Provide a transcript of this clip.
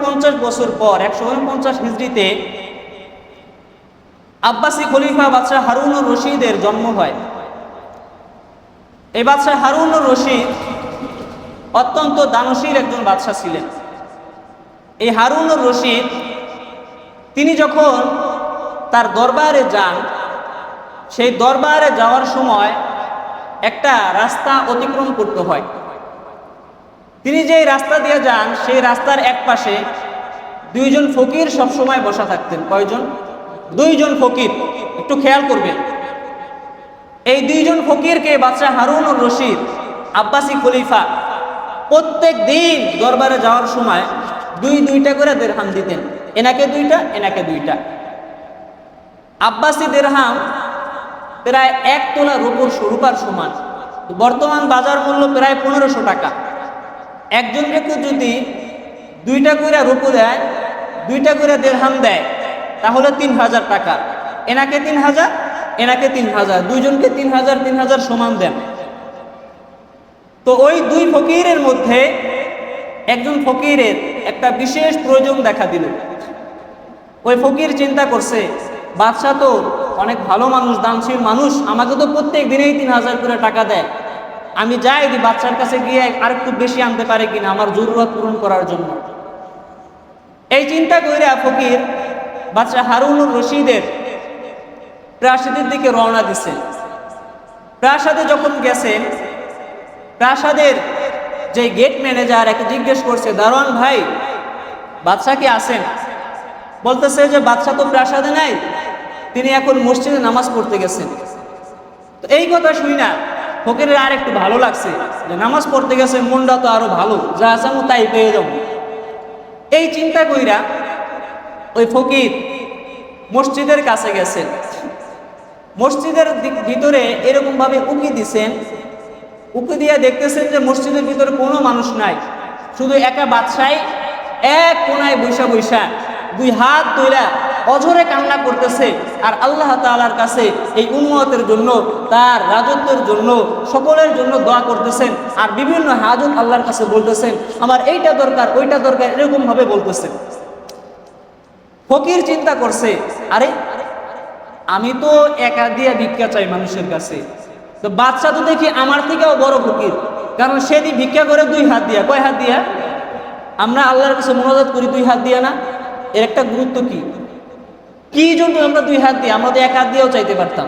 149 বছর পর 149 হিজরিতে আব্বাসী খলিফা বাদশাহ হারুনুর রশিদের জন্ম হয়। এই বাদশাহ হারুনুর রশিদ অত্যন্ত দানশীল একজন বাদশাহ ছিলেন। এই হারুনুর রশিদ তিনি যখন তার দরবারে যান, সেই দরবারে যাওয়ার সময় একটা রাস্তা অতিক্রম করতে হয়। তিনি যেই রাস্তা দিয়ে যান সেই রাস্তার এক পাশে দুইজন ফকির সবসময় বসা থাকতেন। কয়জন? দুইজন ফকির। একটু খেয়াল করবেন, এই দুইজন ফকিরকে বাদশাহ হারুনুর রশিদ আব্বাসী খলিফা প্রত্যেক দিন দরবারে যাওয়ার সময় দুইটা করে দিরহাম দিতেন। এনাকে দুইটা, এনাকে দুইটা। আব্বাসী দিরহাম প্রায় 1 তোলা রূপার সমান। বর্তমান বাজার মূল্য প্রায় 1500 টাকা। একজনকে যদি 2টা করে রূপো দেয়, 2টা করে দিরহাম দেয়, তাহলে 3000 টাকা। এনাকে 3000, এনাকে 3000, দুইজনকে 3000 সমান দেন। তো ওই দুই ফকিরের মধ্যে একজন ফকিরের একটা বিশেষ প্রয়োজন দেখা দিল। ওই ফকির চিন্তা করছে, বাদশাহ তো অনেক ভালো মানুষ, দানশীল মানুষ, আমাকে তো প্রত্যেক দিনেই 3000 করে টাকা দেয়, আমি যাই দি বাদশার কাছে গিয়ে আরেকটু বেশি আনতে পারে কিনা আমার জরুরত পূরণ করার জন্য। এই চিন্তা কইরা ফকির বাদশাহ হারুনুর রশিদের প্রাসাদের দিকে রওনা দিছে। প্রাসাদে যখন গেছেন, প্রাসাদের যে গেট ম্যানেজার একে জিজ্ঞেস করছে, দারোয়ান ভাই, বাদশাহ কি আছেন? বলতেছে যে বাদশাহ তো প্রাসাদে নাই, তিনি এখন মসজিদে নামাজ পড়তে গেছেন। তো এই কথা শুই না ফকিরের আর একটু ভালো লাগছে, যে নামাজ পড়তে গেছে, মনটা তো আরো ভালো, যা আছে আমি তাই পেয়ে যাব। এই চিন্তা কইরা ওই ফকির মসজিদের কাছে গেছেন। মসজিদের ভিতরে এরকম ভাবে উকি দিছেন, উকি দিয়ে দেখতেছেন যে মসজিদের ভিতরে কোনো মানুষ নাই, শুধু একা বাদশাহ এক কোনায় বৈশা বৈশা 2 হাত তুইলা অঝরে কান্না করতেছে আর আল্লাহ তাআলার কাছে এই উম্মতের জন্য, তার রাজত্বের জন্য, সকলের জন্য দোয়া করতেছেন আর বিভিন্ন হাজত আল্লাহর কাছে বলতেছেন, আমার এইটা দরকার, ওইটা দরকার, এরকম ভাবে বলতেছেন। ফকির চিন্তা করছে, আরে আমি তো একা দিয়া ভিক্ষা চাই মানুষের কাছে, তো বাদশা তো দেখি আমার থেকেও বড় ফকির, কারণ সেদিন ভিক্ষা করে 2 হাত দিয়া। কয় হাত দিয়া? আমরা আল্লাহর কাছে মুনাজাত করি 2 হাত দিয়া না? এর একটা গুরুত্ব কি জন্য আমরা 2 হাত দিয়ে? আমরা তো 1 হাত দিয়েও চাইতে পারতাম।